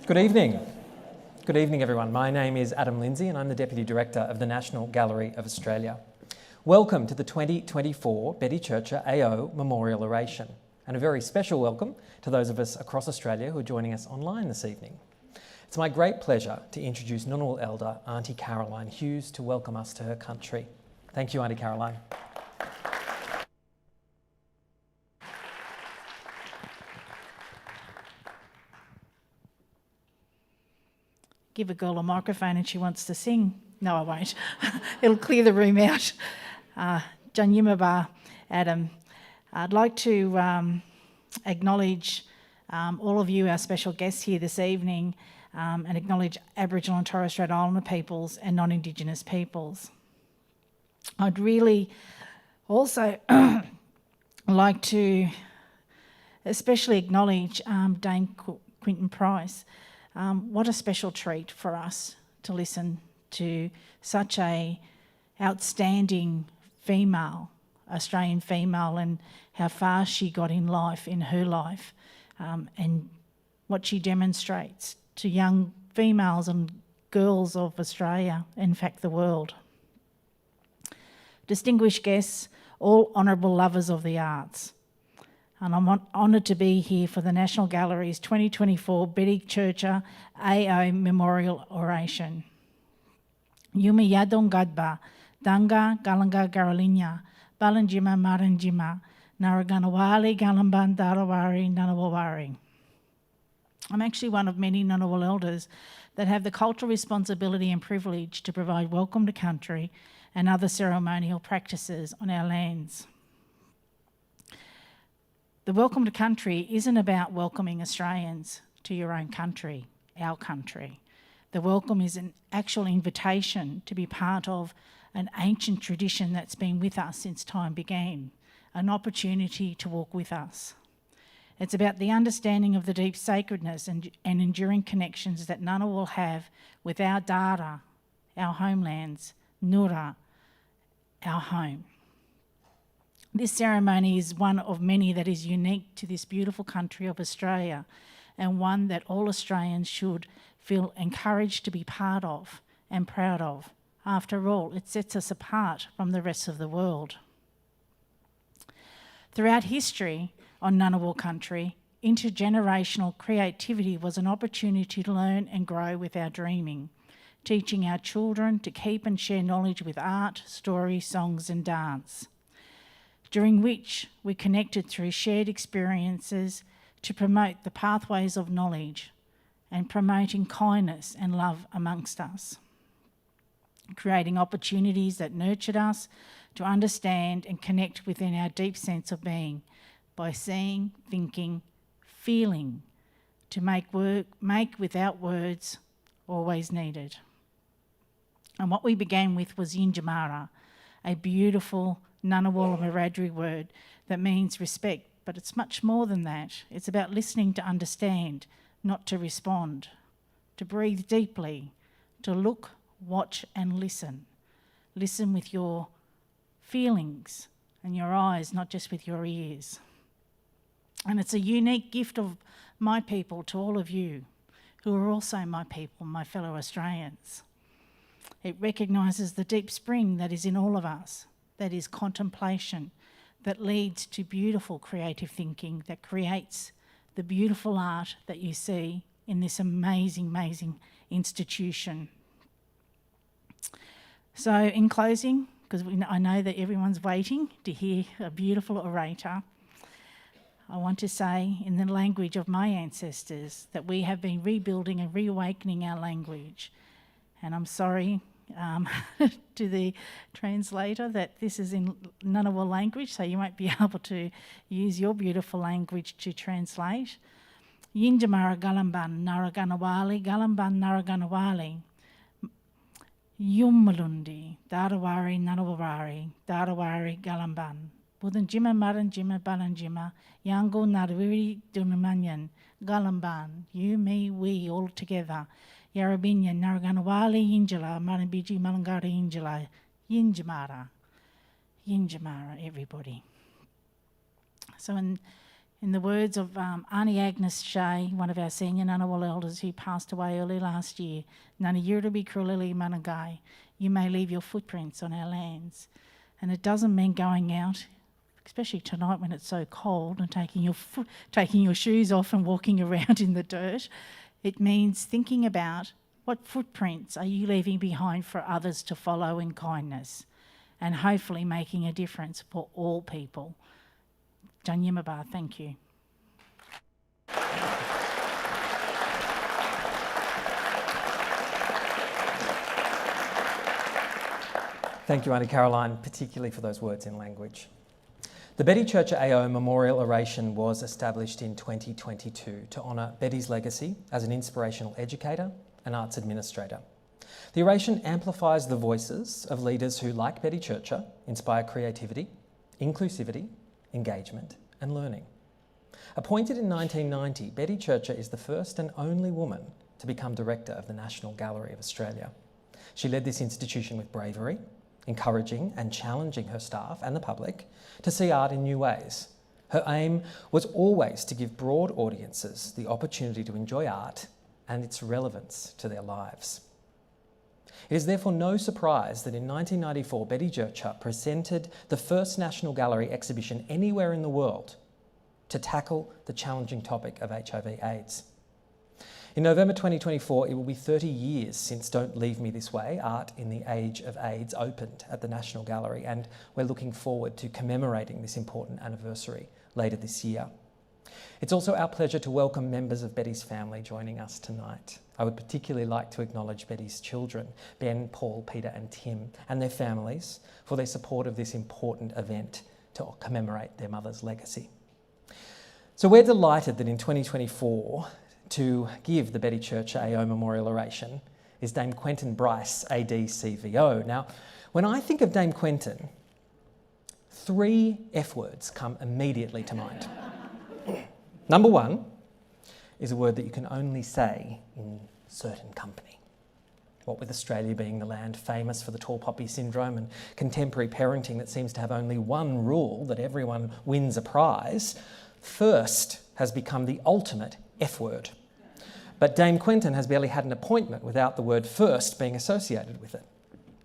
Good evening. Good evening, everyone. My name is Adam Lindsay and I'm the Deputy Director of the National Gallery of Australia. Welcome to the 2024 Betty Churcher AO Memorial Oration, and a very special welcome to those of us across Australia who are joining us online this evening. It's my great pleasure to introduce Ngunnawal Elder Auntie Caroline Hughes to welcome us to her country. Thank you, Auntie Caroline. Give a girl a microphone and she wants to sing. No, I won't. It'll clear the room out. Jan Yimabar, Adam. I'd like to acknowledge all of you, our special guests here this evening, and acknowledge Aboriginal and Torres Strait Islander peoples and non-Indigenous peoples. I'd really also like to especially acknowledge Dame Quentin Bryce. What a special treat for us to listen to such a outstanding female, Australian female, and how far she got in life, in her life, and what she demonstrates to young females and girls of Australia, in fact the world. Distinguished guests, all honourable lovers of the arts, and I'm honoured to be here for the National Gallery's 2024 Betty Churcher AO Memorial Oration. Yumi Yadong Gadba, Danga Galanga Garalinya, Balanjima Maranjima, Naraganawali Galamban Darawari Nanawawari. I'm actually one of many Ngunnawal elders that have the cultural responsibility and privilege to provide welcome to country and other ceremonial practices on our lands. The welcome to country isn't about welcoming Australians to your own country, our country. The welcome is an actual invitation to be part of an ancient tradition that's been with us since time began, an opportunity to walk with us. It's about the understanding of the deep sacredness and enduring connections that Ngunnawal have with our Dara, our homelands, Nura, our home. This ceremony is one of many that is unique to this beautiful country of Australia, and one that all Australians should feel encouraged to be part of and proud of. After all, it sets us apart from the rest of the world. Throughout history on Ngunnawal country, intergenerational creativity was an opportunity to learn and grow with our dreaming, teaching our children to keep and share knowledge with art, story, songs and dance, during which we connected through shared experiences to promote the pathways of knowledge and promoting kindness and love amongst us, creating opportunities that nurtured us to understand and connect within our deep sense of being by seeing, thinking, feeling, to make without words always needed. And what we began with was Yinjamara, a beautiful Ngunnawal Wiradjuri word that means respect, but it's much more than that. It's about listening to understand, not to respond, to breathe deeply, to look, watch and listen. Listen with your feelings and your eyes, not just with your ears. And it's a unique gift of my people to all of you, who are also my people, my fellow Australians. It recognises the deep spring that is in all of us, that is contemplation, that leads to beautiful creative thinking, that creates the beautiful art that you see in this amazing, amazing institution. So in closing, because I know that everyone's waiting to hear a beautiful orator, I want to say in the language of my ancestors that we have been rebuilding and reawakening our language. And I'm sorry to the translator that this is in Ngunnawal language, so you won't be able to use your beautiful language to translate. Yinjamara Galamban Naraganawali, Galamban Naraganawali, Yummalundi, Darawari Nanawari, Darawari Galamban, Budanjima Maranjima Balanjima, Yango Narwiri Dunamanyan, Galamban, you, me, we, all together. Yarabinya, Naraganawali, Yinjala, Marambiji, Malangara, Yinjala, Yinjamara, everybody. So In the words of Auntie Agnes Shea, one of our senior Ngunnawal elders who passed away early last year, "Nana yurabi krulili managai," you may leave your footprints on our lands. And it doesn't mean going out, especially tonight when it's so cold, and taking your shoes off and walking around in the dirt. It means thinking about what footprints are you leaving behind for others to follow in kindness, and hopefully making a difference for all people. Danyimaba, thank you. Thank you, Auntie Caroline, particularly for those words in language. The Betty Churcher AO Memorial Oration was established in 2022 to honour Betty's legacy as an inspirational educator and arts administrator. The oration amplifies the voices of leaders who, like Betty Churcher, inspire creativity, inclusivity, engagement and learning. Appointed in 1990, Betty Churcher is the first and only woman to become Director of the National Gallery of Australia. She led this institution with bravery, encouraging and challenging her staff and the public to see art in new ways. Her aim was always to give broad audiences the opportunity to enjoy art and its relevance to their lives. It is therefore no surprise that in 1994, Betty Churcher presented the first National Gallery exhibition anywhere in the world to tackle the challenging topic of HIV/AIDS. In November 2024, it will be 30 years since Don't Leave Me This Way, Art in the Age of AIDS opened at the National Gallery, and we're looking forward to commemorating this important anniversary later this year. It's also our pleasure to welcome members of Betty's family joining us tonight. I would particularly like to acknowledge Betty's children, Ben, Paul, Peter and Tim, and their families for their support of this important event to commemorate their mother's legacy. So we're delighted that in 2024, to give the Betty Churcher AO Memorial Oration is Dame Quentin Bryce, AD CVO. Now, when I think of Dame Quentin, 3 F words come immediately to mind. Number 1 is a word that you can only say in certain company. What with Australia being the land famous for the tall poppy syndrome and contemporary parenting that seems to have only one rule, that everyone wins a prize, first has become the ultimate F word. But Dame Quentin has barely had an appointment without the word first being associated with it.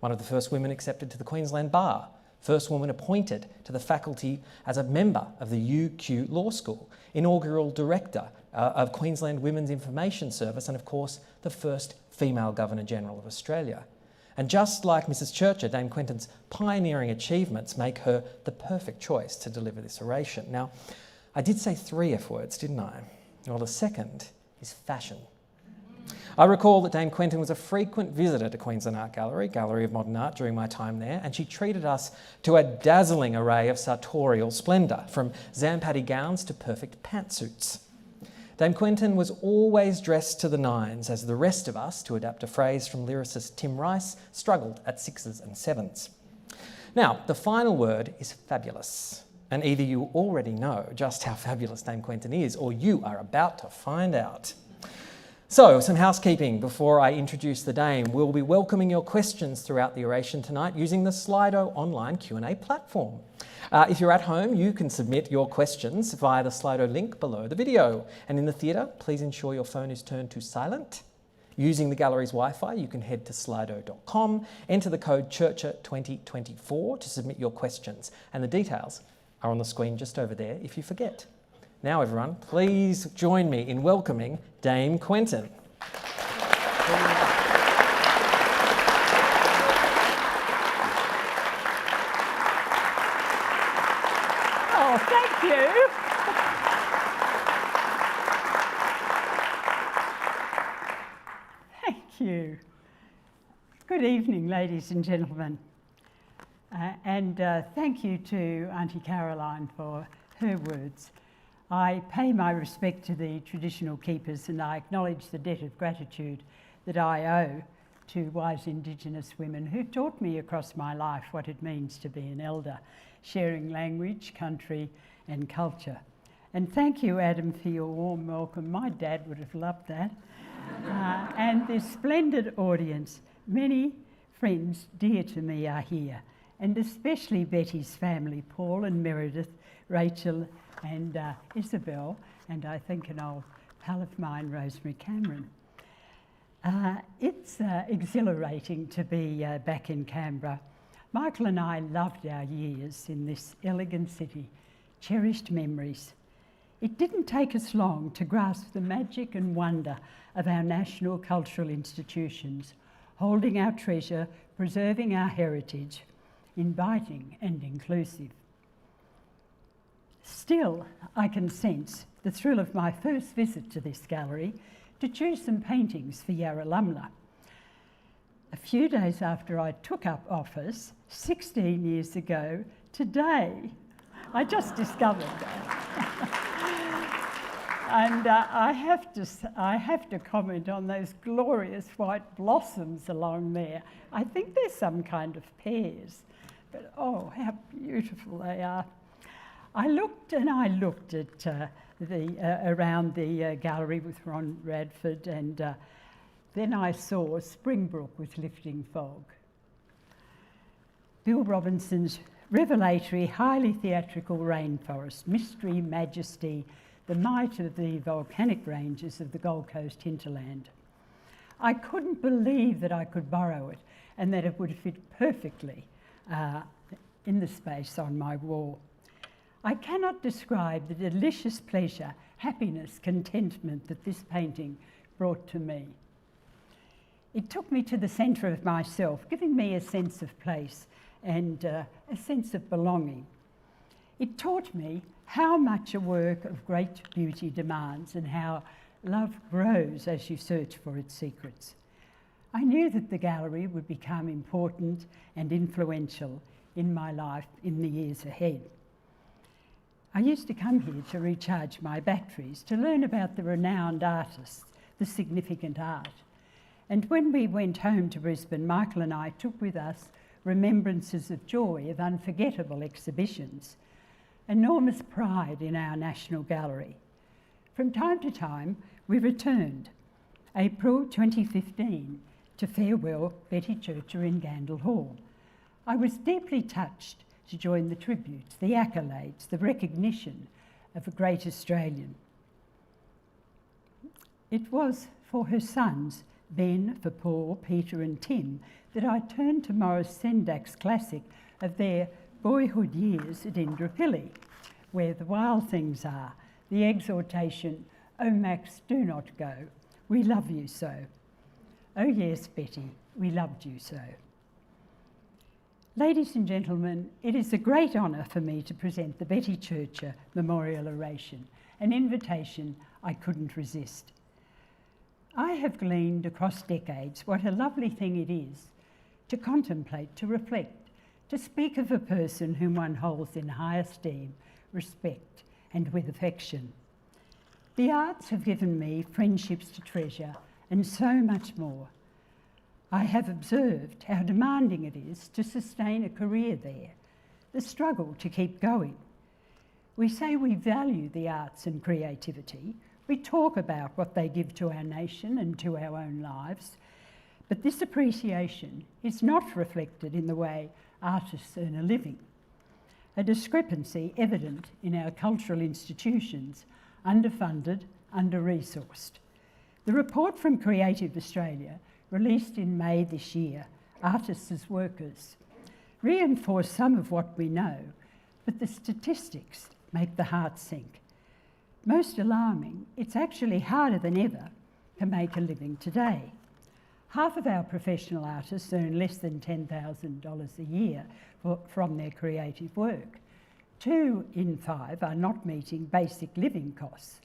One of the first women accepted to the Queensland Bar, first woman appointed to the faculty as a member of the UQ Law School, inaugural director of Queensland Women's Information Service, and of course the first female Governor-General of Australia. And just like Mrs Churcher, Dame Quentin's pioneering achievements make her the perfect choice to deliver this oration. Now, I did say 3 F words, didn't I? Well, the second is fashion. I recall that Dame Quentin was a frequent visitor to Queensland Art Gallery, Gallery of Modern Art, during my time there, and she treated us to a dazzling array of sartorial splendour, from Zampatti gowns to perfect pantsuits. Dame Quentin was always dressed to the nines, as the rest of us, to adapt a phrase from lyricist Tim Rice, struggled at 6s and 7s. Now, the final word is fabulous. And either you already know just how fabulous Dame Quentin is, or you are about to find out. So, some housekeeping before I introduce the Dame. We'll be welcoming your questions throughout the oration tonight using the Slido online Q&A platform. If you're at home, you can submit your questions via the Slido link below the video. And in the theatre, please ensure your phone is turned to silent. Using the gallery's Wi-Fi, you can head to slido.com, enter the code CHURCHER2024 to submit your questions, and the details are on the screen just over there if you forget. Now everyone, please join me in welcoming Dame Quentin. Oh, thank you. Thank you. Good evening, ladies and gentlemen. Thank you to Auntie Caroline for her words. I pay my respect to the traditional keepers, and I acknowledge the debt of gratitude that I owe to wise Indigenous women who've taught me across my life what it means to be an elder, sharing language, country and culture. And thank you, Adam, for your warm welcome. My dad would have loved that. And this splendid audience. Many friends dear to me are here, and especially Betty's family, Paul and Meredith, Rachel and Isabel, and I think an old pal of mine, Rosemary Cameron. It's exhilarating to be back in Canberra. Michael and I loved our years in this elegant city, cherished memories. It didn't take us long to grasp the magic and wonder of our national cultural institutions, holding our treasure, preserving our heritage, inviting and inclusive. Still, I can sense the thrill of my first visit to this gallery to choose some paintings for Yarralumla. A few days after I took up office, 16 years ago today, I just discovered that. And I have to comment on those glorious white blossoms along there. I think they're some kind of pears, but oh, how beautiful they are. I looked at around the gallery with Ron Radford, and then I saw Springbrook with lifting fog. Bill Robinson's revelatory, highly theatrical rainforest, mystery, majesty, the might of the volcanic ranges of the Gold Coast hinterland. I couldn't believe that I could borrow it and that it would fit perfectly in the space on my wall. I cannot describe the delicious pleasure, happiness, contentment that this painting brought to me. It took me to the centre of myself, giving me a sense of place and a sense of belonging. It taught me how much a work of great beauty demands and how love grows as you search for its secrets. I knew that the gallery would become important and influential in my life in the years ahead. I used to come here to recharge my batteries, to learn about the renowned artists, the significant art. And when we went home to Brisbane, Michael and I took with us remembrances of joy, of unforgettable exhibitions, enormous pride in our National Gallery. From time to time, we returned. April 2015, to farewell Betty Churcher in Gandel Hall. I was deeply touched to join the tributes, the accolades, the recognition of a great Australian. It was for her sons, Ben, for Paul, Peter and Tim, that I turned to Maurice Sendak's classic of their boyhood years at Indooroopilly, where the wild things are, the exhortation, "Oh Max, do not go, we love you so. Oh yes, Betty, we loved you so." Ladies and gentlemen, it is a great honour for me to present the Betty Churcher Memorial Oration, an invitation I couldn't resist. I have gleaned across decades what a lovely thing it is to contemplate, to reflect, to speak of a person whom one holds in high esteem, respect, and with affection. The arts have given me friendships to treasure and so much more. I have observed how demanding it is to sustain a career there, the struggle to keep going. We say we value the arts and creativity. We talk about what they give to our nation and to our own lives, but this appreciation is not reflected in the way artists earn a living. A discrepancy evident in our cultural institutions, underfunded, under-resourced. The report from Creative Australia, released in May this year, Artists as Workers, reinforced some of what we know, but the statistics make the heart sink. Most alarming, it's actually harder than ever to make a living today. Half of our professional artists earn less than $10,000 a year from their creative work. 2 in 5 are not meeting basic living costs.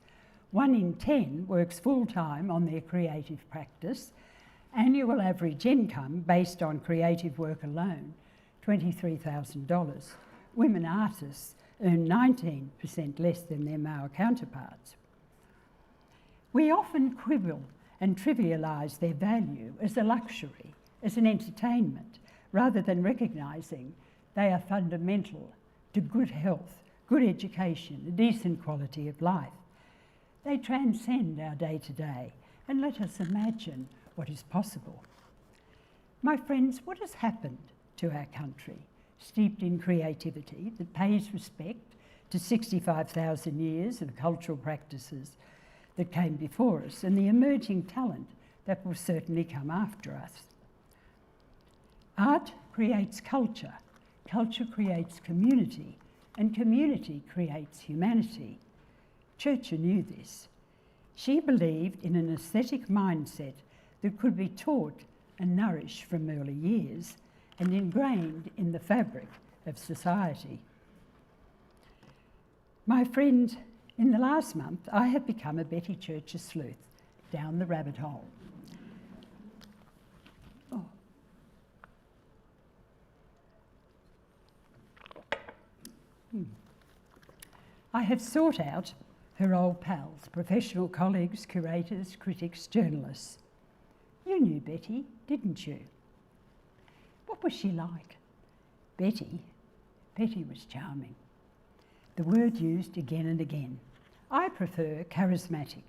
1 in 10 works full-time on their creative practice. Annual average income based on creative work alone, $23,000. Women artists earn 19% less than their male counterparts. We often quibble and trivialise their value as a luxury, as an entertainment, rather than recognising they are fundamental to good health, good education, a decent quality of life. They transcend our day-to-day and let us imagine what is possible. My friends, what has happened to our country, steeped in creativity that pays respect to 65,000 years of cultural practices that came before us and the emerging talent that will certainly come after us. Art creates culture, culture creates community, and community creates humanity. Churchill knew this. She believed in an aesthetic mindset that could be taught and nourished from early years and ingrained in the fabric of society. My friend, in the last month, I have become a Betty Churcher sleuth down the rabbit hole. Oh. I have sought out her old pals, professional colleagues, curators, critics, journalists. You knew Betty, didn't you? What was she like? Betty was charming. The word used again and again. I prefer charismatic,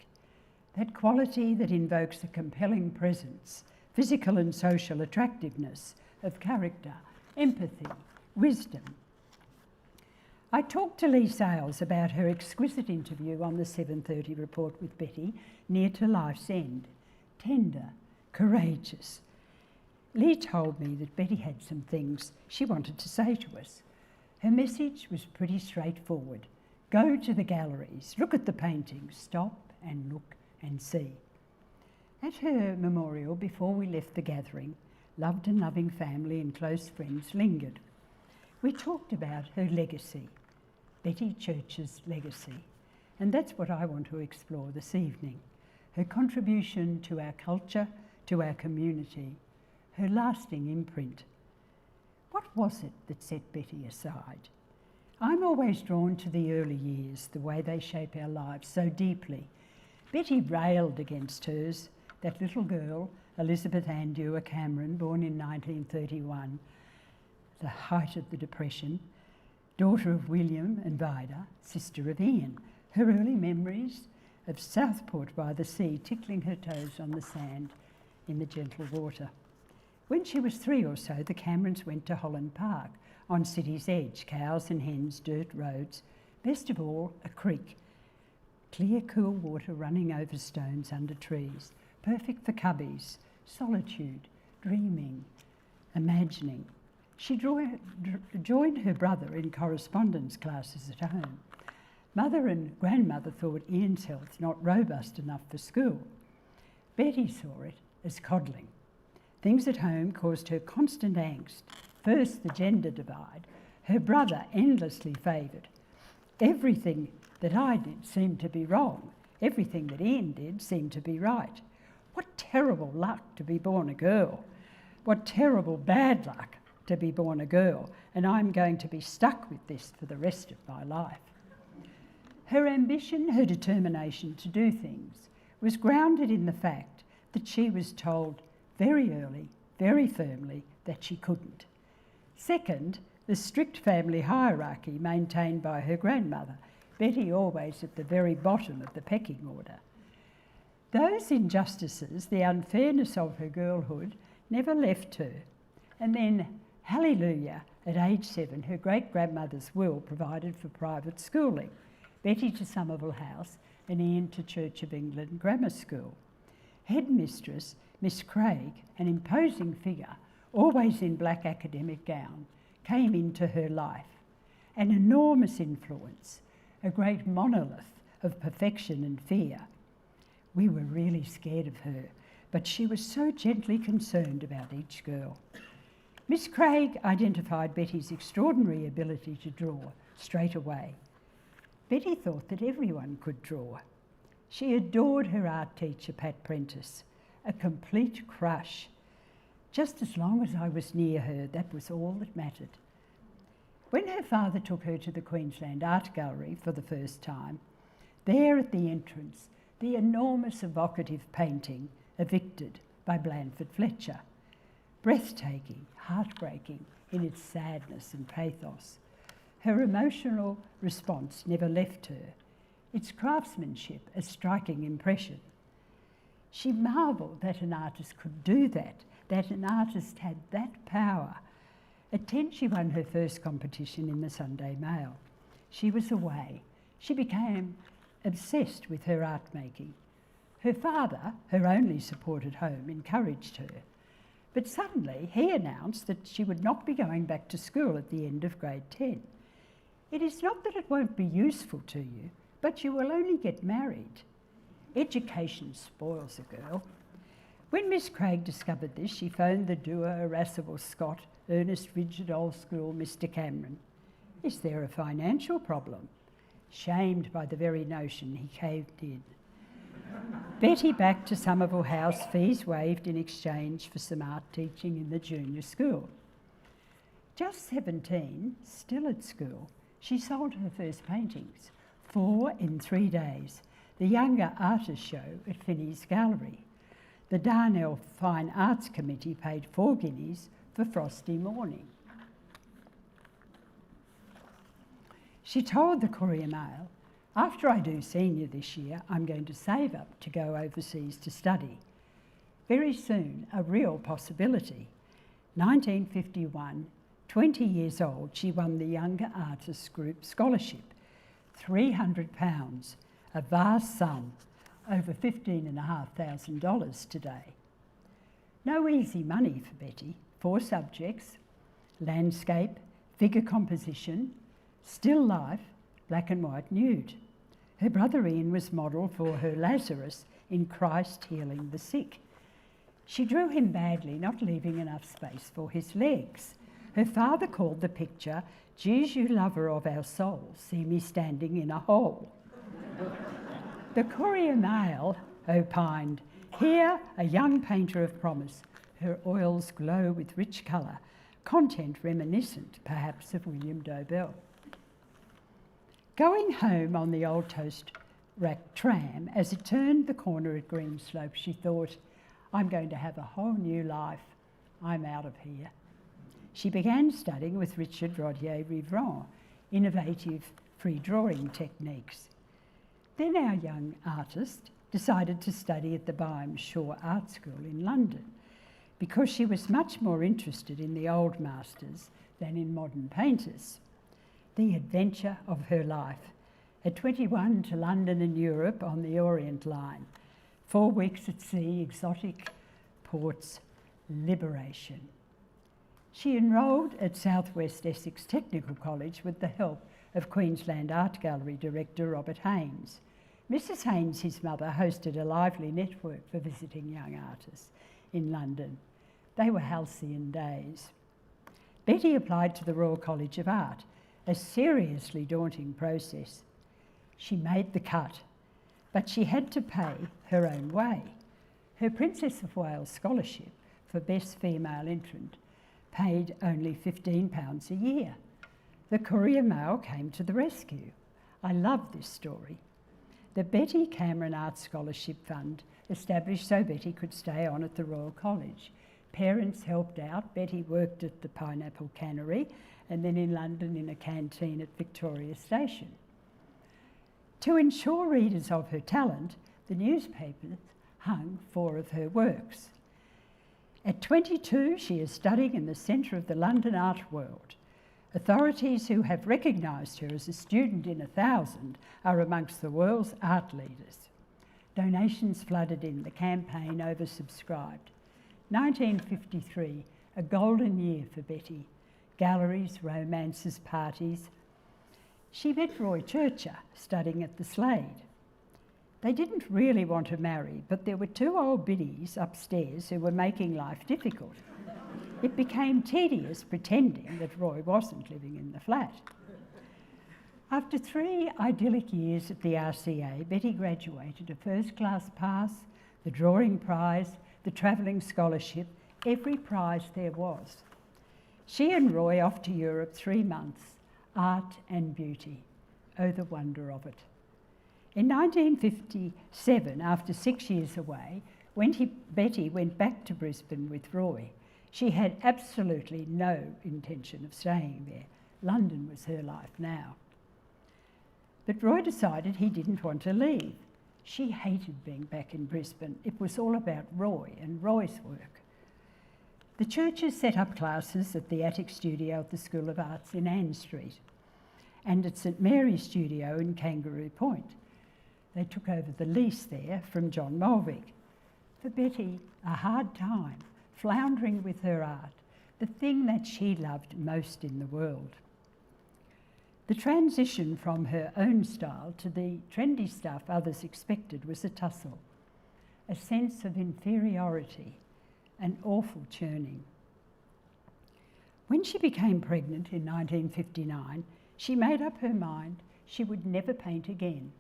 that quality that invokes a compelling presence, physical and social attractiveness of character, empathy, wisdom. I talked to Lee Sales about her exquisite interview on the 7:30 report with Betty, near to life's end. Tender, courageous. Lee told me that Betty had some things she wanted to say to us. Her message was pretty straightforward. Go to the galleries, look at the paintings, stop and look and see. At her memorial, before we left the gathering, loved and loving family and close friends lingered. We talked about her legacy, Betty Churcher's legacy, and that's what I want to explore this evening. Her contribution to our culture, to our community, her lasting imprint. What was it that set Betty aside? I'm always drawn to the early years, the way they shape our lives so deeply. Betty railed against hers, that little girl, Elizabeth Ann Dewar Cameron, born in 1931, the height of the Depression, daughter of William and Vida, sister of Ian. Her early memories of Southport by the sea, tickling her toes on the sand in the gentle water. When she was 3 or so, the Camerons went to Holland Park, on City's edge, cows and hens, dirt roads, best of all, a creek. Clear, cool water running over stones under trees, perfect for cubbies, solitude, dreaming, imagining. She joined her brother in correspondence classes at home. Mother and grandmother thought Ian's health not robust enough for school. Betty saw it as coddling. Things at home caused her constant angst. First, the gender divide. Her brother endlessly favoured. Everything that I did seemed to be wrong. Everything that Ian did seemed to be right. What terrible luck to be born a girl. What terrible bad luck to be born a girl. And I'm going to be stuck with this for the rest of my life. Her ambition, her determination to do things was grounded in the fact that she was told very early, very firmly, that she couldn't. Second, the strict family hierarchy maintained by her grandmother, Betty always at the very bottom of the pecking order. Those injustices, the unfairness of her girlhood, never left her. And then, hallelujah, at age 7, her great-grandmother's will provided for private schooling, Betty to Somerville House and Ian to Church of England Grammar School. Headmistress Miss Craig, an imposing figure, always in black academic gown, came into her life. An enormous influence, a great monolith of perfection and fear. We were really scared of her, but she was so gently concerned about each girl. Miss Craig identified Betty's extraordinary ability to draw straight away. Betty thought that everyone could draw. She adored her art teacher, Pat Prentice, a complete crush. Just as long as I was near her, that was all that mattered. When her father took her to the Queensland Art Gallery for the first time, there at the entrance, the enormous evocative painting, Evicted by Blandford Fletcher. Breathtaking, heartbreaking in its sadness and pathos. Her emotional response never left her. Its craftsmanship a striking impression. She marvelled that an artist could do that an artist had that power. At 10, she won her first competition in the Sunday Mail. She was away. She became obsessed with her art making. Her father, her only support at home, encouraged her. But suddenly he announced that she would not be going back to school at the end of grade 10. It is not that it won't be useful to you, but you will only get married. Education spoils a girl. When Miss Craig discovered this, she phoned the dour, irascible Scot, earnest, rigid, old school Mr. Cameron. Is there a financial problem? Shamed by the very notion, he caved in. Betty back to Somerville House, fees waived in exchange for some art teaching in the junior school. Just 17, still at school, she sold her first paintings, 4 in 3 days. The Younger Artist Show at Finney's Gallery. The Darnell Fine Arts Committee paid 4 guineas for Frosty Morning. She told the Courier Mail, after I do senior this year, I'm going to save up to go overseas to study. Very soon, a real possibility. 1951, 20 years old, she won the Younger Artists Group Scholarship, £300, a vast sum, over $15,500 today. No easy money for Betty. 4 subjects: landscape, figure composition, still life, black and white nude. Her brother Ian was model for her Lazarus in Christ Healing the Sick. She drew him badly, not leaving enough space for his legs. Her father called the picture, "Geez, you lover of our souls, see me standing in a hole." The Courier Mail opined, "Here, a young painter of promise. Her oils glow with rich colour, content reminiscent, perhaps, of William Dobell." Going home on the old toast rack tram, as it turned the corner at Greenslope, she thought, I'm going to have a whole new life. I'm out of here. She began studying with Richard Rodier-Rivron, innovative free drawing techniques. Then our young artist decided to study at the Beirne School Art School in London because she was much more interested in the old masters than in modern painters. The adventure of her life. At 21 to London and Europe on the Orient line. 4 weeks at sea, exotic ports, liberation. She enrolled at South West Essex Technical College with the help of Queensland Art Gallery director Robert Haynes. Mrs. Haynes, his mother, hosted a lively network for visiting young artists in London. They were halcyon days. Betty applied to the Royal College of Art, a seriously daunting process. She made the cut, but she had to pay her own way. Her Princess of Wales scholarship for Best Female Entrant paid only £15 a year. The Courier Mail came to the rescue. I love this story. The Betty Cameron Art Scholarship Fund, established so Betty could stay on at the Royal College. Parents helped out. Betty worked at the Pineapple Cannery and then in London in a canteen at Victoria Station. To ensure readers of her talent, the newspapers hung 4 of her works. At 22, she is studying in the centre of the London art world. Authorities who have recognised her as a student in 1,000 are amongst the world's art leaders. Donations flooded in, the campaign oversubscribed. 1953, a golden year for Betty. Galleries, romances, parties. She met Roy Churcher studying at the Slade. They didn't really want to marry, but there were 2 old biddies upstairs who were making life difficult. It became tedious pretending that Roy wasn't living in the flat. After 3 idyllic years at the RCA, Betty graduated a first-class pass, the drawing prize, the travelling scholarship, every prize there was. She and Roy off to Europe 3 months, art and beauty. Oh, the wonder of it. In 1957, after 6 years away, Betty went back to Brisbane with Roy. She had absolutely no intention of staying there. London was her life now. But Roy decided he didn't want to leave. She hated being back in Brisbane. It was all about Roy and Roy's work. The Churches set up classes at the attic studio of the School of Arts in Ann Street. and at St Mary's Studio in Kangaroo Point. They took over the lease there from John Mulvig. For Betty, a hard time, floundering with her art, the thing that she loved most in the world. The transition from her own style to the trendy stuff others expected was a tussle, a sense of inferiority, an awful churning. When she became pregnant in 1959, she made up her mind she would never paint again.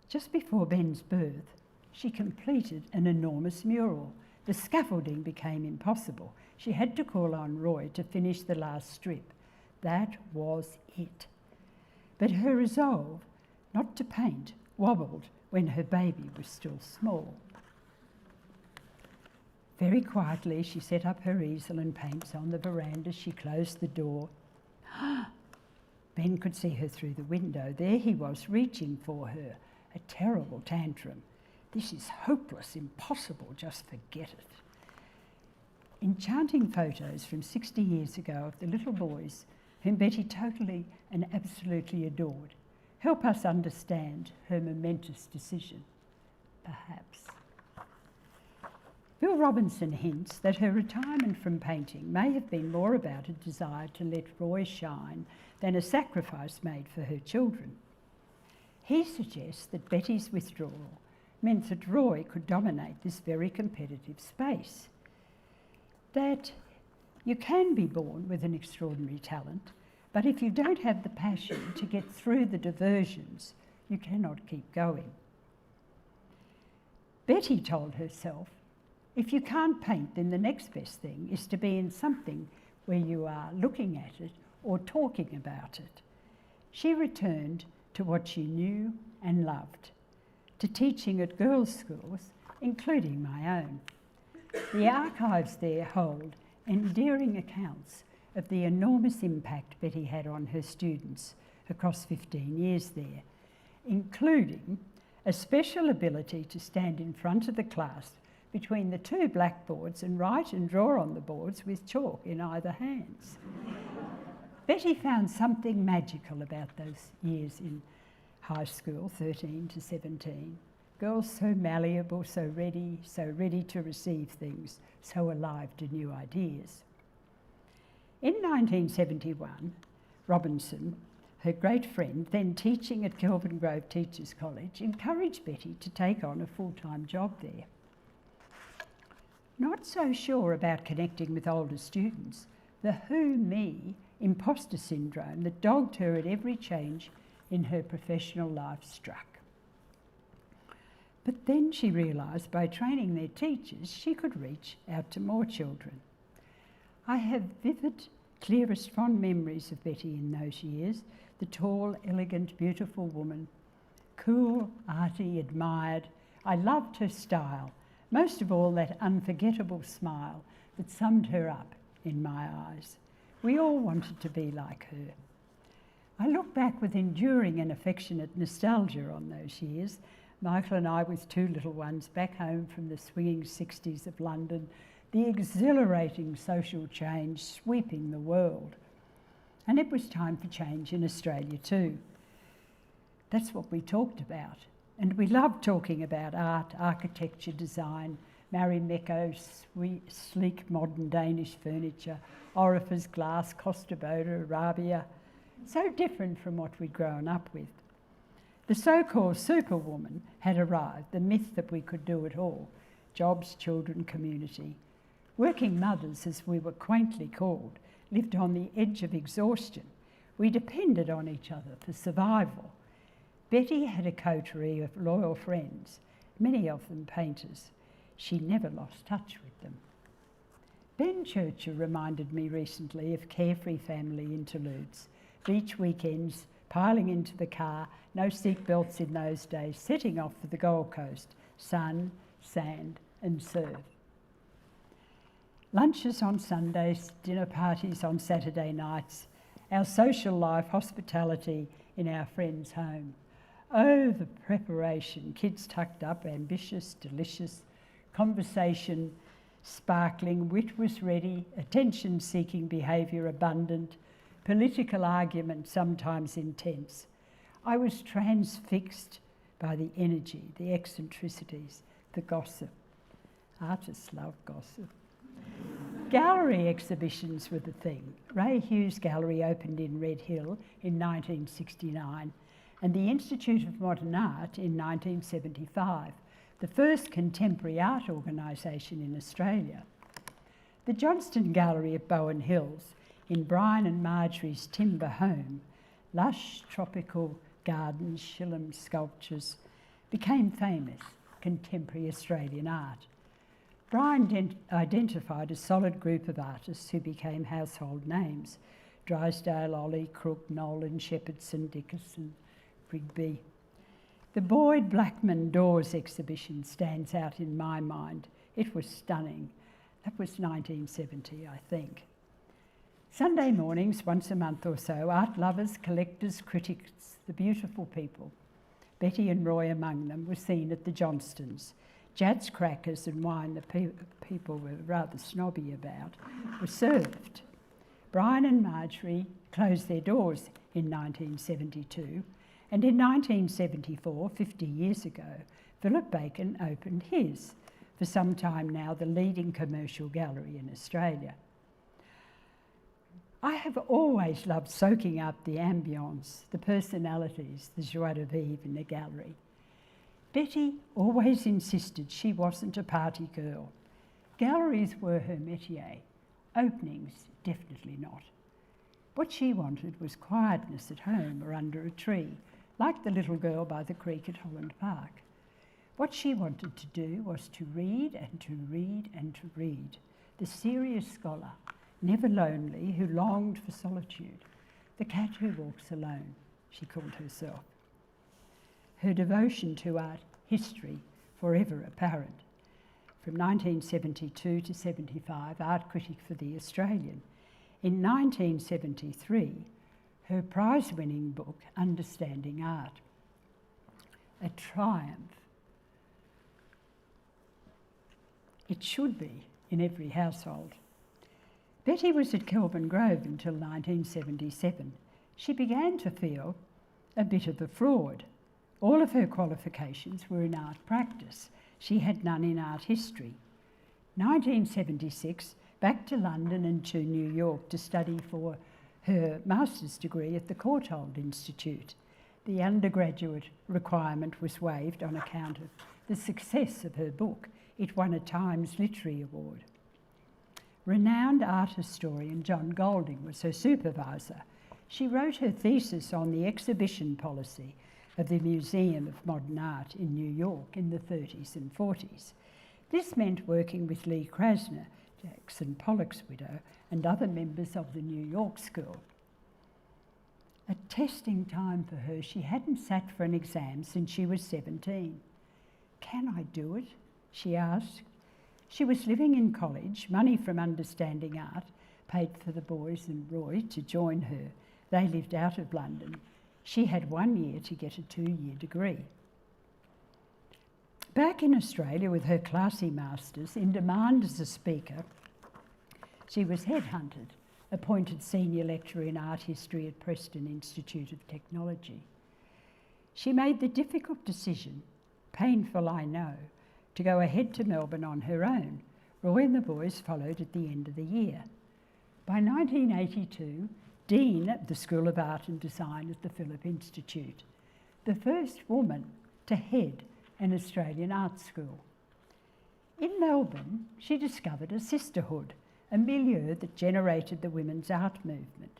Just before Ben's birth, she completed an enormous mural. The scaffolding became impossible. She had to call on Roy to finish the last strip. That was it. But her resolve not to paint wobbled when her baby was still small. Very quietly, she set up her easel and paints on the veranda. She closed the door. Ben could see her through the window. There he was, reaching for her. A terrible tantrum. This is hopeless, impossible, just forget it. Enchanting photos from 60 years ago of the little boys whom Betty totally and absolutely adored help us understand her momentous decision, perhaps. Bill Robinson hints that her retirement from painting may have been more about a desire to let Roy shine than a sacrifice made for her children. He suggests that Betty's withdrawal meant that Roy could dominate this very competitive space. That you can be born with an extraordinary talent, but if you don't have the passion to get through the diversions, you cannot keep going. Betty told herself, if you can't paint, then the next best thing is to be in something where you are looking at it or talking about it. She returned to what she knew and loved, to teaching at girls' schools, including my own. The archives there hold endearing accounts of the enormous impact Betty had on her students across 15 years there, including a special ability to stand in front of the class between the two blackboards and write and draw on the boards with chalk in either hands. Betty found something magical about those years in high school, 13 to 17. Girls so malleable, so ready to receive things, so alive to new ideas. In 1971, Robinson, her great friend, then teaching at Kelvin Grove Teachers College, encouraged Betty to take on a full-time job there. Not so sure about connecting with older students, the who-me imposter syndrome that dogged her at every change in her professional life struck. But then she realised by training their teachers, she could reach out to more children. I have vivid, clearest, fond memories of Betty in those years, the tall, elegant, beautiful woman, cool, arty, admired. I loved her style, most of all that unforgettable smile that summed her up in my eyes. We all wanted to be like her. I look back with enduring and affectionate nostalgia on those years. Michael and I with two little ones back home from the swinging 60s of London, the exhilarating social change sweeping the world. And it was time for change in Australia too. That's what we talked about. And we loved talking about art, architecture, design, Marimekko, sleek modern Danish furniture, orifice glass, Costa Boda, Arabia. So different from what we'd grown up with. The so-called superwoman had arrived, the myth that we could do it all. Jobs, children, community. Working mothers, as we were quaintly called, lived on the edge of exhaustion. We depended on each other for survival. Betty had a coterie of loyal friends, many of them painters. She never lost touch with them. Ben Churcher reminded me recently of carefree family interludes, beach weekends, piling into the car, no seatbelts in those days, setting off for the Gold Coast, sun, sand and surf. Lunches on Sundays, dinner parties on Saturday nights, our social life, hospitality in our friends' home. Oh, the preparation, kids tucked up, ambitious, delicious, conversation sparkling, wit was ready, attention-seeking behaviour abundant, political argument sometimes intense. I was transfixed by the energy, the eccentricities, the gossip. Artists love gossip. Gallery exhibitions were the thing. Ray Hughes Gallery opened in Red Hill in 1969 and the Institute of Modern Art in 1975, the first contemporary art organisation in Australia. The Johnston Gallery at Bowen Hills, in Brian and Marjorie's timber home, lush tropical gardens, Shillam sculptures, became famous contemporary Australian art. Brian identified a solid group of artists who became household names: Drysdale, Ollie, Crook, Nolan, Shepherdson, Dickerson, Rigby. The Boyd Blackman Doors exhibition stands out in my mind. It was stunning. That was 1970, I think. Sunday mornings, once a month or so, art lovers, collectors, critics, the beautiful people, Betty and Roy among them, were seen at the Johnstons. Jats, crackers and wine the people were rather snobby about were served. Brian and Marjorie closed their doors in 1972, and in 1974, 50 years ago, Philip Bacon opened his, for some time now the leading commercial gallery in Australia. I have always loved soaking up the ambience, the personalities, the joie de vivre in a gallery. Betty always insisted she wasn't a party girl. Galleries were her métier. Openings, definitely not. What she wanted was quietness at home or under a tree, like the little girl by the creek at Holland Park. What she wanted to do was to read and to read and to read. The serious scholar, never lonely, who longed for solitude. The cat who walks alone, she called herself. Her devotion to art history, forever apparent. From 1972 to 75, art critic for The Australian. In 1973, her prize-winning book, Understanding Art. A triumph. It should be in every household. Betty was at Kelvin Grove until 1977. She began to feel a bit of a fraud. All of her qualifications were in art practice. She had none in art history. 1976, back to London and to New York to study for her master's degree at the Courtauld Institute. The undergraduate requirement was waived on account of the success of her book. It won a Times Literary Award. Renowned art historian John Golding was her supervisor. She wrote her thesis on the exhibition policy of the Museum of Modern Art in New York in the 30s and 40s. This meant working with Lee Krasner, Jackson Pollock's widow, and other members of the New York School. A testing time for her. She hadn't sat for an exam since she was 17. Can I do it? She asked. She was living in college. Money from Understanding Art paid for the boys and Roy to join her. They lived out of London. She had 1 year to get a 2-year degree. Back in Australia with her classy masters, in demand as a speaker, she was headhunted, appointed senior lecturer in art history at Preston Institute of Technology. She made the difficult decision, painful I know, to go ahead to Melbourne on her own. Roy and the boys followed at the end of the year. By 1982, Dean of the School of Art and Design at the Phillip Institute, the first woman to head an Australian art school. In Melbourne, she discovered a sisterhood, a milieu that generated the women's art movement,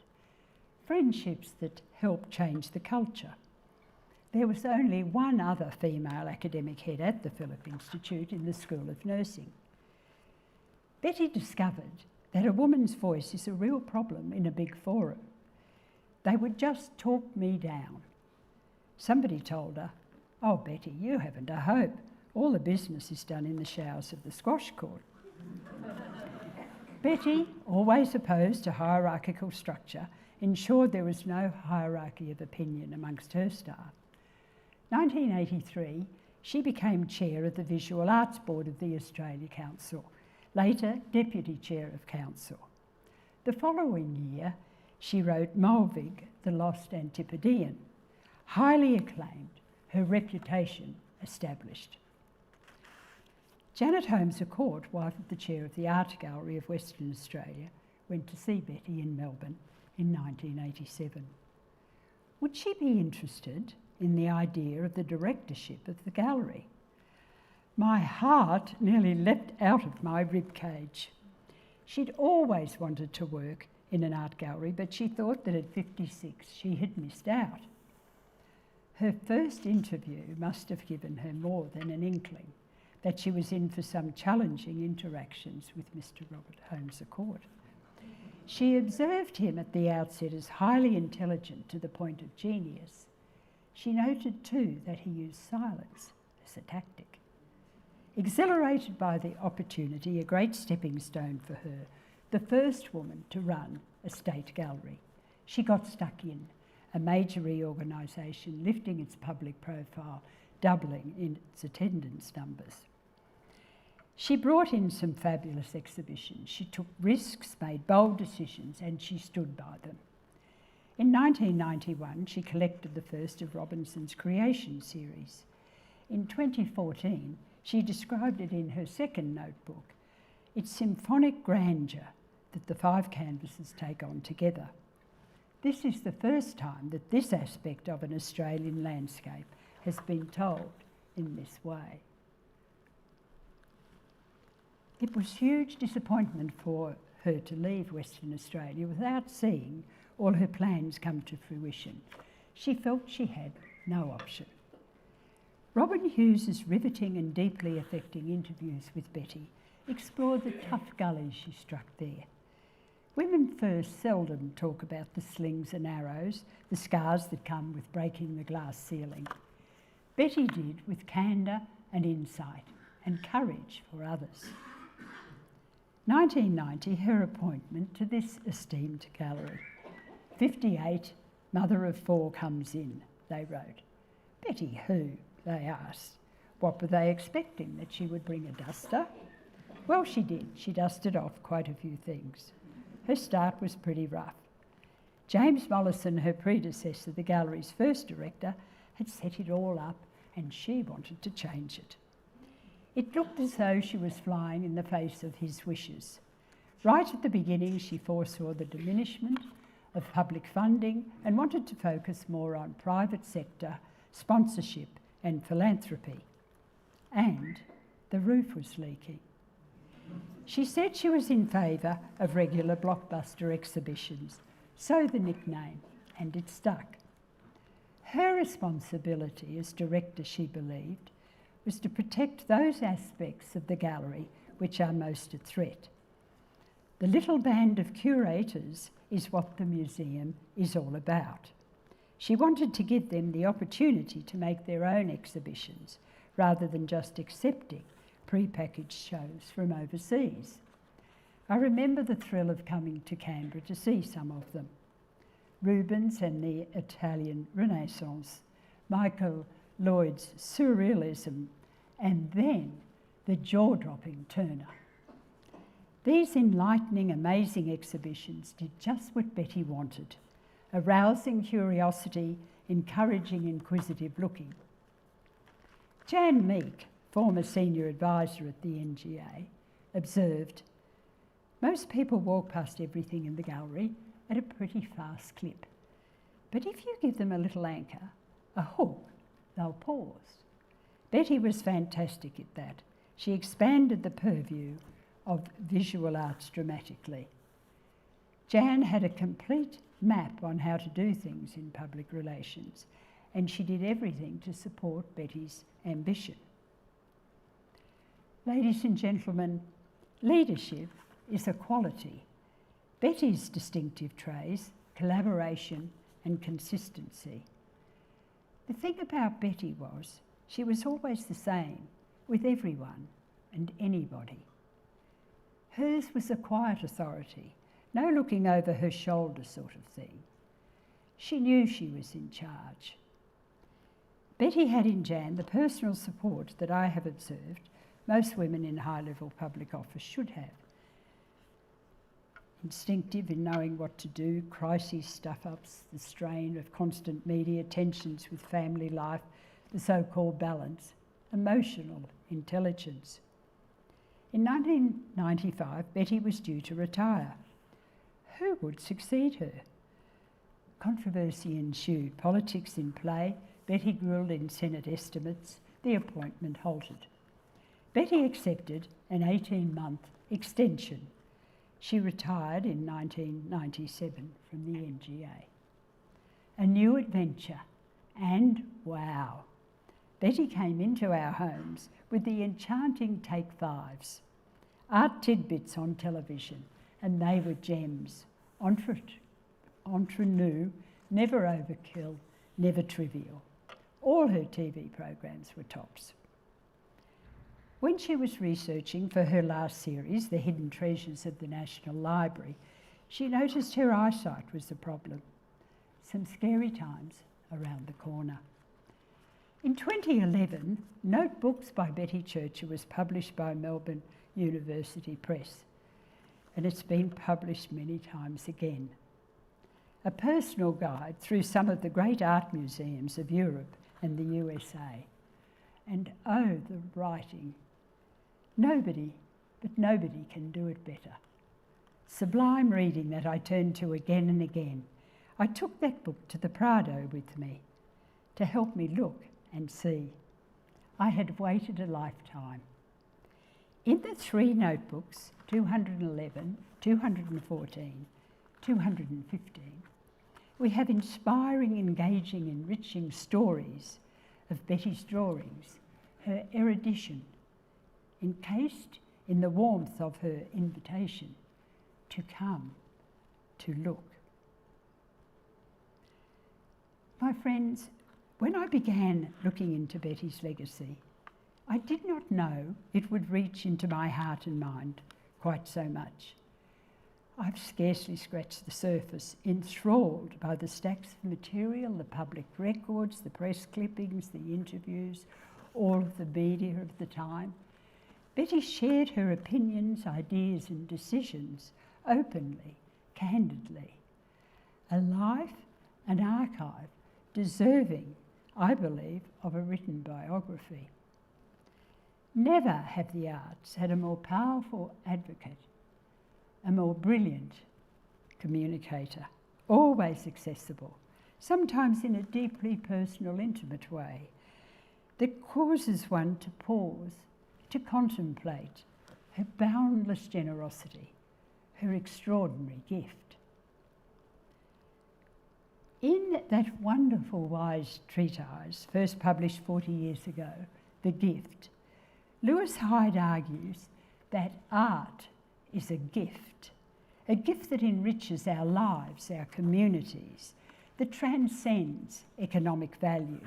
friendships that helped change the culture. There was only one other female academic head at the Phillip Institute in the School of Nursing. Betty discovered that a woman's voice is a real problem in a big forum. They would just talk me down. Somebody told her, "Oh, Betty, you haven't a hope. All the business is done in the showers of the squash court." Betty, always opposed to hierarchical structure, ensured there was no hierarchy of opinion amongst her staff. 1983, she became chair of the Visual Arts Board of the Australia Council, later deputy chair of council. The following year, She wrote Mulvig, the Lost Antipodean. Highly acclaimed, her reputation established. Janet Holmes à Court, wife of the chair of the Art Gallery of Western Australia, went to see Betty in Melbourne in 1987. Would she be interested in the idea of the directorship of the gallery? My heart nearly leapt out of my ribcage. She'd always wanted to work in an art gallery, but she thought that at 56 she had missed out. Her first interview must have given her more than an inkling that she was in for some challenging interactions with Mr. Robert Holmes à Court. She observed him at the outset as highly intelligent to the point of genius. She noted too that he used silence as a tactic. Exhilarated by the opportunity, a great stepping stone for her, the first woman to run a state gallery, she got stuck in, a major reorganisation lifting its public profile, doubling in its attendance numbers. She brought in some fabulous exhibitions. She took risks, made bold decisions, and she stood by them. In 1991, she collected the first of Robinson's creation series. In 2014, she described it in her second notebook, its symphonic grandeur that the 5 canvases take on together. This is the first time that this aspect of an Australian landscape has been told in this way. It was huge disappointment for her to leave Western Australia without seeing all her plans come to fruition. She felt she had no option. Robin Hughes's riveting and deeply affecting interviews with Betty explored the tough gullies she struck there. Women first seldom talk about the slings and arrows, the scars that come with breaking the glass ceiling. Betty did with candour and insight and courage for others. 1990, her appointment to this esteemed gallery. 58, mother of 4 comes in, they wrote. Betty who? They asked. What were they expecting, that she would bring a duster? Well, she did. She dusted off quite a few things. Her start was pretty rough. James Mollison, her predecessor, the gallery's first director, had set it all up and she wanted to change it. It looked as though she was flying in the face of his wishes. Right at the beginning, she foresaw the diminishment of public funding and wanted to focus more on private sector, sponsorship and philanthropy. And the roof was leaking. She said she was in favour of regular blockbuster exhibitions, so the nickname, and it stuck. Her responsibility as director, she believed, was to protect those aspects of the gallery which are most at threat. The little band of curators is what the museum is all about. She wanted to give them the opportunity to make their own exhibitions rather than just accepting pre-packaged shows from overseas. I remember the thrill of coming to Canberra to see some of them. Rubens and the Italian Renaissance, Michael Lloyd's Surrealism, and then the jaw-dropping Turner. These enlightening, amazing exhibitions did just what Betty wanted, arousing curiosity, encouraging inquisitive looking. Jan Meek, former senior advisor at the NGA, observed, most people walk past everything in the gallery at a pretty fast clip. But if you give them a little anchor, a hook, they'll pause. Betty was fantastic at that. She expanded the purview of visual arts dramatically. Jan had a complete map on how to do things in public relations, and she did everything to support Betty's ambition. Ladies and gentlemen, leadership is a quality. Betty's distinctive traits, collaboration and consistency. The thing about Betty was she was always the same with everyone and anybody. Hers was a quiet authority, no looking over her shoulder sort of thing. She knew she was in charge. Betty had in Jan the personal support that I have observed most women in high-level public office should have. instinctive in knowing what to do, crises, stuff-ups, the strain of constant media, tensions with family life, the so-called balance, emotional intelligence. In 1995, Betty was due to retire. Who would succeed her? Controversy ensued, politics in play, Betty grilled in Senate estimates, the appointment halted. Betty accepted an 18-month extension. She retired in 1997 from the NGA. A new adventure, and wow, Betty came into our homes with the enchanting Take Fives, art tidbits on television, and they were gems. Entre nous, never overkill, never trivial. All her TV programs were tops. When she was researching for her last series, The Hidden Treasures of the National Library, she noticed her eyesight was the problem. Some scary times around the corner. In 2011, Notebooks by Betty Churcher was published by Melbourne University Press, and it's been published many times again. A personal guide through some of the great art museums of Europe and the USA. And oh, the writing. Nobody can do it better. Sublime reading that I turned to again and again. I took that book to the Prado with me to help me look and see. I had waited a lifetime. In the three notebooks, 211, 214, 215, we have inspiring, engaging, enriching stories of Betty's drawings, her erudition, encased in the warmth of her invitation to come, to look. My friends, when I began looking into Betty's legacy, I did not know it would reach into my heart and mind quite so much. I've scarcely scratched the surface, enthralled by the stacks of material, the public records, the press clippings, the interviews, all of the media of the time. Betty shared her opinions, ideas and decisions openly, candidly. A life, an archive, deserving, I believe, of a written biography. Never have the arts had a more powerful advocate, a more brilliant communicator, always accessible, sometimes in a deeply personal, intimate way, that causes one to pause, to contemplate her boundless generosity, her extraordinary gift. In that wonderful wise treatise, first published 40 years ago, The Gift, Lewis Hyde argues that art is a gift that enriches our lives, our communities, that transcends economic value.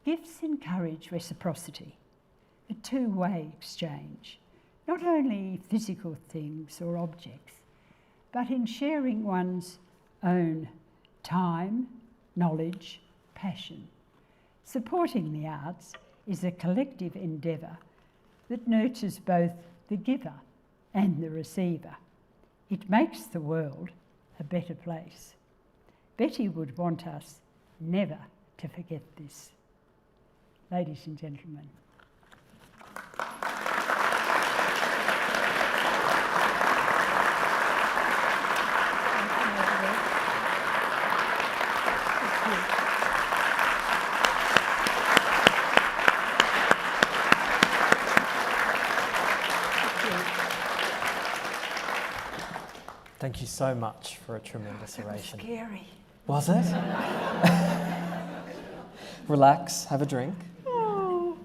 Gifts encourage reciprocity, a two-way exchange, not only physical things or objects, but in sharing one's own time, knowledge, passion. Supporting the arts is a collective endeavour that nurtures both the giver and the receiver. It makes the world a better place. Betty would want us never to forget this. Ladies and gentlemen. Thank you so much for a tremendous oration. Scary. Was it? Relax, have a drink. Oh.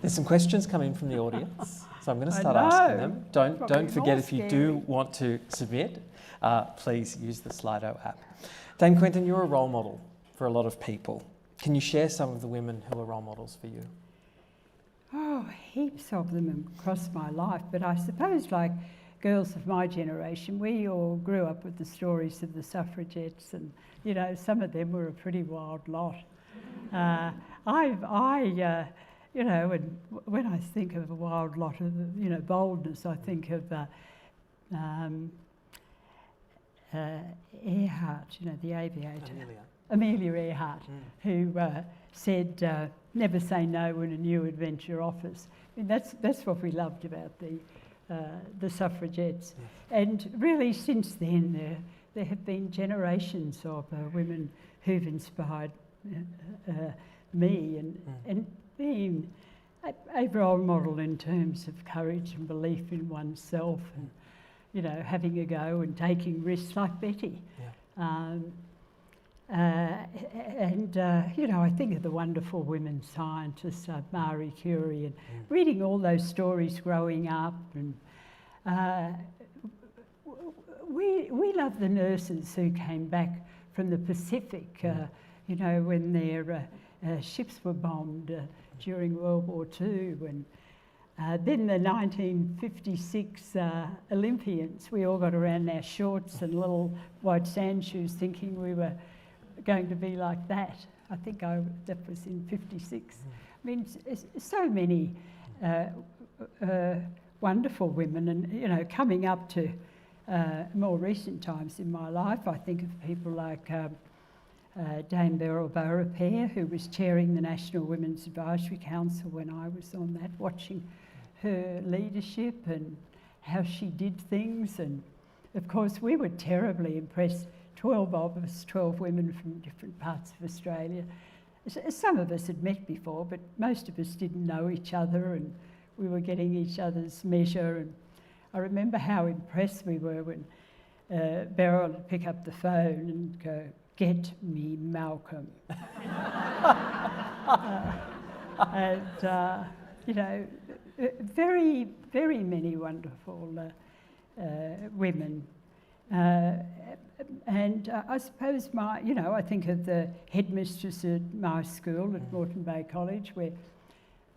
There's some questions coming from the audience, so I'm going to start asking them. Don't forget, if you do want to submit, please use the Slido app. Dame Quentin, you're a role model for a lot of people. Can you share some of the women who are role models for you? Oh, heaps of them across my life, but I suppose like girls of my generation, we all grew up with the stories of the suffragettes, and you know, some of them were a pretty wild lot. You know, when I think of a wild lot of, you know, boldness, I think of Earhart, you know, the aviator. Amelia. Amelia Earhart, who said, never say no when a new adventure offers. I mean, that's what we loved about the suffragettes. Yes. And really since then, there have been generations of women who've inspired me and been a role model in terms of courage and belief in oneself and, you know, having a go and taking risks like Betty. Yeah. You know, I think of the wonderful women scientists like Marie Curie and reading all those stories growing up. And we love the nurses who came back from the Pacific, you know, when their ships were bombed during World War II. And then the 1956 Olympians, we all got around in our shorts and little white sand shoes thinking we were going to be like that. I think that was in 56. I mean, so many wonderful women, and, you know, coming up to more recent times in my life, I think of people like Dame Quentin, who was chairing the National Women's Advisory Council when I was on that, watching her leadership and how she did things. And of course, we were terribly impressed, 12 of us, 12 women from different parts of Australia. Some of us had met before, but most of us didn't know each other, and we were getting each other's measure. And I remember how impressed we were when Beryl would pick up the phone and go, "Get me Malcolm." You know, very, very many wonderful women. And I suppose I think of the headmistress at my school at Moreton Bay College, where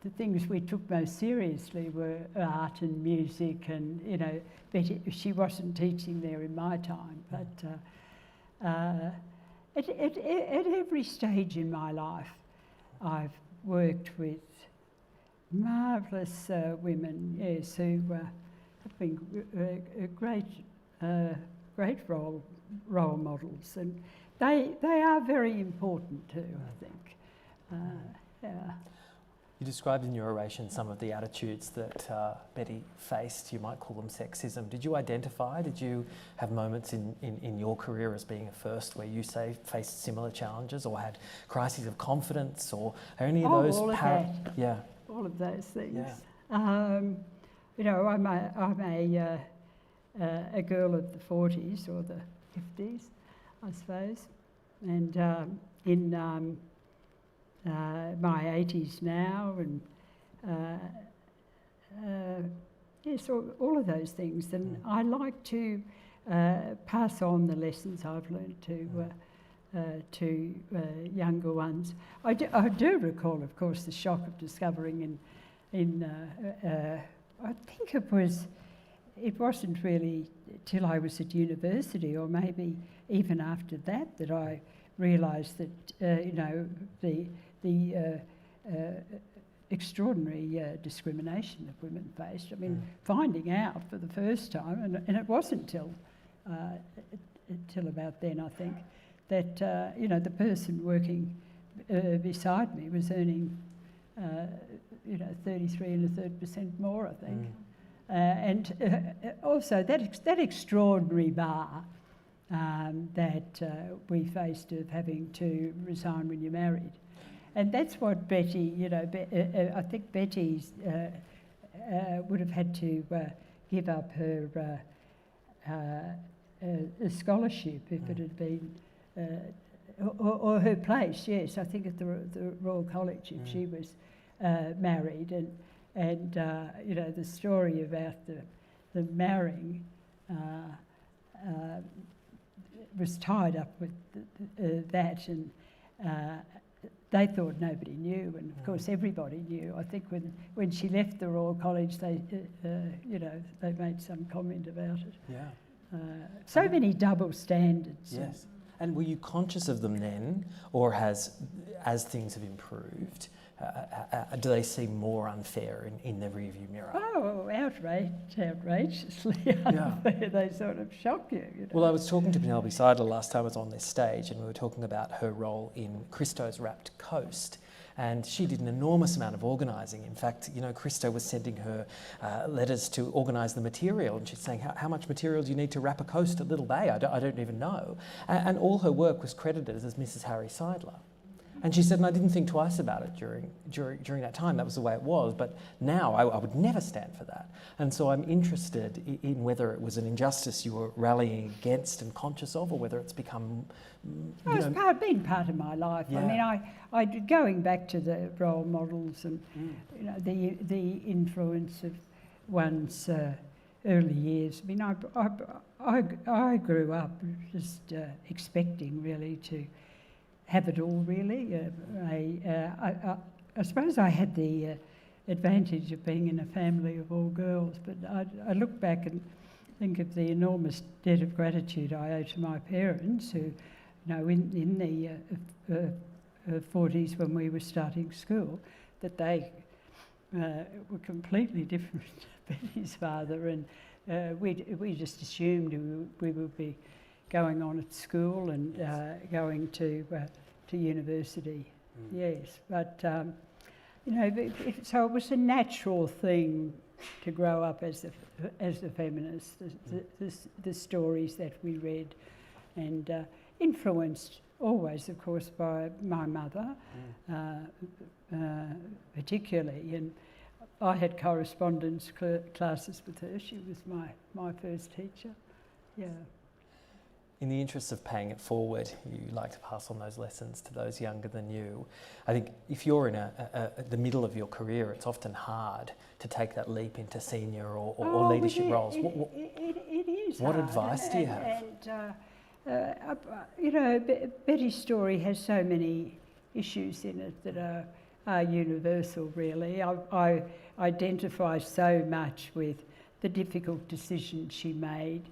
the things we took most seriously were art and music, and, you know, Betty, she wasn't teaching there in my time, but at every stage in my life, I've worked with marvellous women, yes, who have been great role models, and they are very important too, I think. Yeah. You described in your oration some of the attitudes that Betty faced. You might call them sexism. Did you identify, did you have moments in your career as being a first where you faced similar challenges or had crises of confidence, or are any of those? All of that. Yeah. All of those things. Yeah. You know, I'm a girl of the 40s or the 50s, I suppose, and in my 80s now, and yes, all of those things. And I like to pass on the lessons I've learned to younger ones. I do recall, of course, the shock of discovering I think it wasn't really till I was at university, or maybe even after that, that I realised that you know, the extraordinary discrimination that women faced. I mean, finding out for the first time, and it wasn't till about then, I think, that you know, the person working beside me was earning you know, 33% more, I think. And also that extraordinary bar that we faced of having to resign when you're married. And that's what Betty, you know, I think Betty's would have had to give up her scholarship if it had been, or her place, yes, I think at the Royal College if she was married. And you know, the story about the marrying was tied up with that, and they thought nobody knew, and of course everybody knew. I think when she left the Royal College, they you know, they made some comment about it. Yeah. So many double standards. Yes. And were you conscious of them then, or as things have improved, do they seem more unfair in the rearview mirror? Oh, outrageously unfair. They sort of shock you. Well, I was talking to Penelope Seidler last time I was on this stage, and we were talking about her role in Christo's Wrapped Coast. And she did an enormous amount of organising. In fact, Christo was sending her letters to organise the material, and she's saying, how much material do you need to wrap a coast at Little Bay? I don't even know. And all her work was credited as Mrs. Harry Seidler. And she said, and I didn't think twice about it during that time. That was the way it was. But now I would never stand for that. And so I'm interested in whether it was an injustice you were rallying against and conscious of, or whether it's become... It's been part of my life. Yeah. I mean, going back to the role models and the influence of one's early years. I mean, I grew up just expecting really to have it all, really. I suppose I had the advantage of being in a family of all girls, but I look back and think of the enormous debt of gratitude I owe to my parents, who, in the 40s when we were starting school, that they were completely different to Betty's father, and we just assumed we would be going on at school and going to university. Yes, but so it was a natural thing to grow up as a feminist. The stories that we read, and influenced always, of course, by my mother, particularly. And I had correspondence classes with her. She was my first teacher. Yeah. In the interest of paying it forward, you like to pass on those lessons to those younger than you. I think if you're in the middle of your career, it's often hard to take that leap into senior or leadership roles. It is. What hard. advice do you have? Betty's story has so many issues in it that are universal, really. I identify so much with the difficult decisions she made.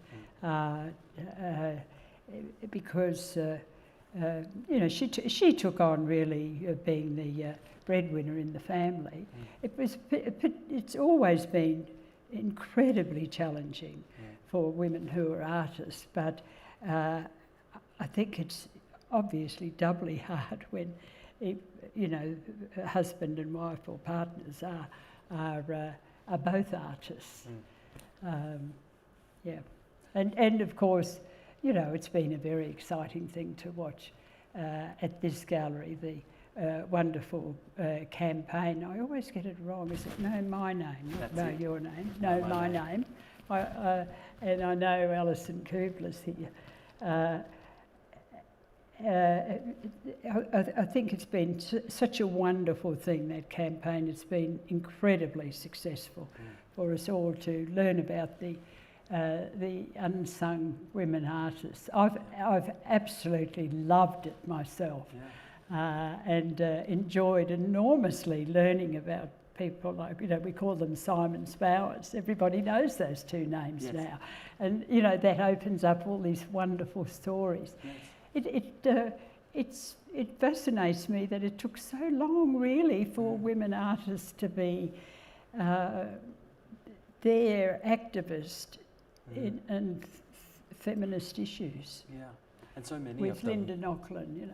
Because she took on really being the breadwinner in the family. It's always been incredibly challenging for women who are artists, but I think it's obviously doubly hard when husband and wife or partners are both artists. And of course, it's been a very exciting thing to watch at this gallery, the wonderful campaign. I always get it wrong. Is it Know My Name? Not Know Your Name. Know My Name. And I know Alison Kubler's here. I think it's been such a wonderful thing, that campaign. It's been incredibly successful for us all to learn about the unsung women artists. I've absolutely loved it myself, and enjoyed enormously learning about people like, we call them Simon Spowers. Everybody knows those two names now. And, that opens up all these wonderful stories. Yes. It fascinates me that it took so long, really, for women artists to be their activist and feminist issues. Yeah, and so many with of them. Linda Nochlin,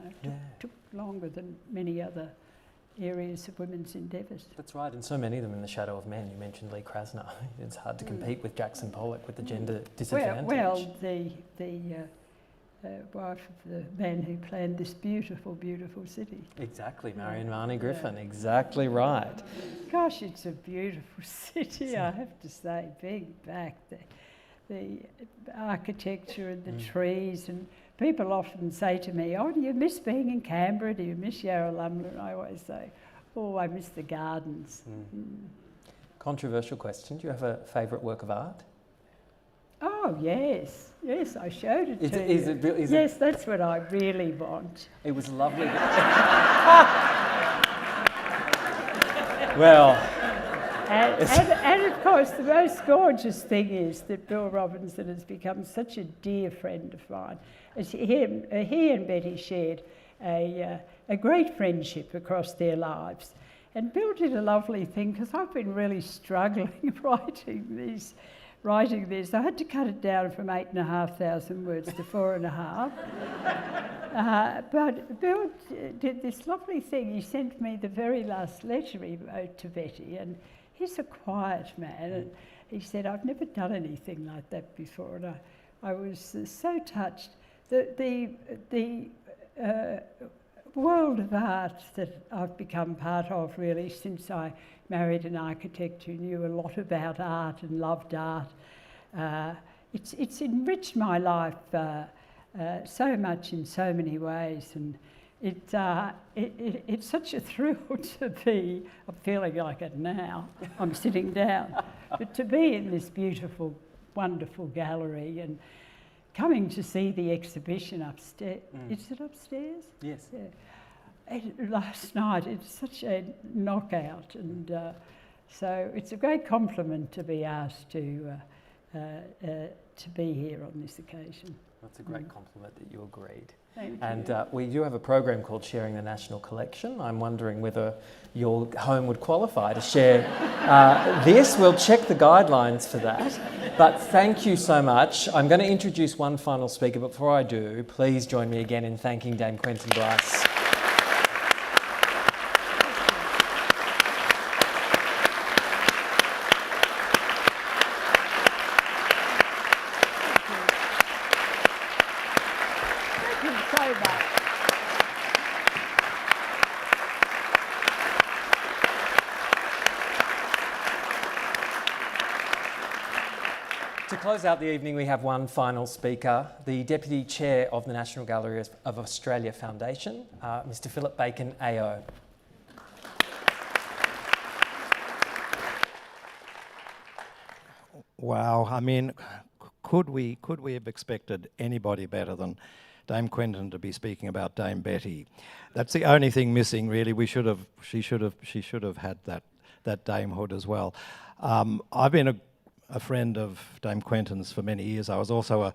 took longer than many other areas of women's endeavours. That's right, and so many of them in the shadow of men. You mentioned Lee Krasner. It's hard to compete with Jackson Pollock with the gender disadvantage. Well, the wife of the man who planned this beautiful, beautiful city. Exactly, Marion Marnie Griffin, exactly right. Gosh, it's a beautiful city, I have to say, being back there. The architecture and the trees, and people often say to me, "Oh, do you miss being in Canberra? Do you miss Yarralumla?" And I always say, "Oh, I miss the gardens." Controversial question, do you have a favourite work of art? Oh, yes, I showed it to you. Yes, that's what I really want. It was lovely. Well... And of course, the most gorgeous thing is that Bill Robinson has become such a dear friend of mine. As he and Betty shared a great friendship across their lives, And Bill did a lovely thing, because I've been really struggling writing this. I had to cut it down from 8,500 words to 4.5. But Bill did this lovely thing. He sent me the very last letter he wrote to Betty, and he's a quiet man, and he said, "I've never done anything like that before," and I was so touched. The world of art that I've become part of, really, since I married an architect who knew a lot about art and loved art. It's enriched my life so much in so many ways, and it's such a thrill to be. I'm feeling like it now. I'm sitting down, but to be in this beautiful, wonderful gallery and coming to see the exhibition upstairs. Is it upstairs? Yes. Yeah. Last night, it's such a knockout, and so it's a great compliment to be asked to be here on this occasion. That's a great compliment that you agreed. Thank And you. we do have a program called Sharing the National Collection. I'm wondering whether your home would qualify to share this. We'll check the guidelines for that. But thank you so much. I'm going to introduce one final speaker, but before I do, please join me again in thanking Dame Quentin Bryce. To close out the evening, we have one final speaker, the Deputy Chair of the National Gallery of Australia Foundation, Mr. Philip Bacon, AO. Wow, I mean, could we have expected anybody better than Dame Quentin to be speaking about Dame Betty? That's the only thing missing, really. She should have had that damehood as well. I've been a friend of Dame Quentin's for many years. I was also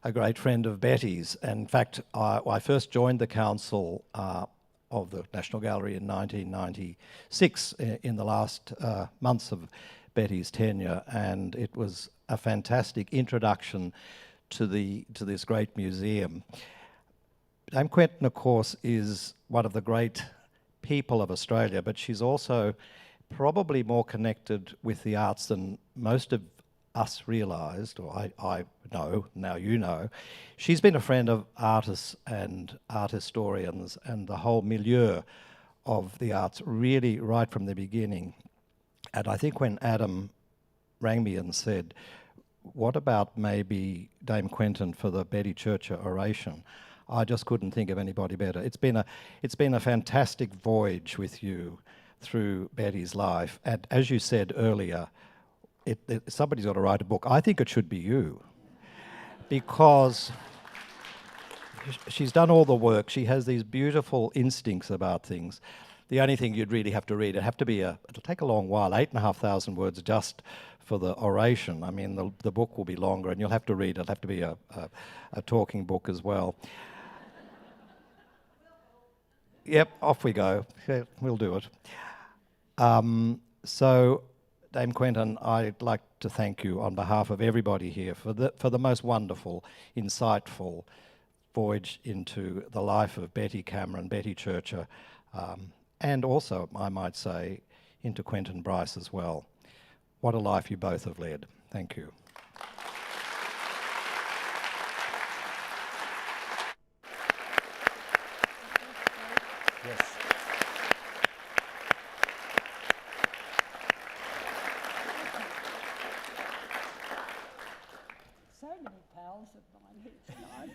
a great friend of Betty's. In fact, I first joined the council of the National Gallery in 1996, in the last months of Betty's tenure, and it was a fantastic introduction to this great museum. Dame Quentin, of course, is one of the great people of Australia, but she's also probably more connected with the arts than most of us realised, or I know, now you know. She's been a friend of artists and art historians and the whole milieu of the arts, really right from the beginning. And I think when Adam rang me and said, "What about maybe Dame Quentin for the Betty Churcher Oration?" I just couldn't think of anybody better. It's been a fantastic voyage with you through Betty's life, and as you said earlier, somebody's got to write a book. I think it should be you, because she's done all the work. She has these beautiful instincts about things. The only thing you'd really have to read, it'll take a long while, 8,500 words just for the oration. I mean, the book will be longer, and you'll have to read it. It'll have to be a talking book as well. Yep, off we go. Yeah, we'll do it. So, Dame Quentin, I'd like to thank you on behalf of everybody here for the most wonderful, insightful voyage into the life of Betty Cameron, Betty Churcher, and also, I might say, into Quentin Bryce as well. What a life you both have led. Thank you. Yes. So many pals of mine here tonight.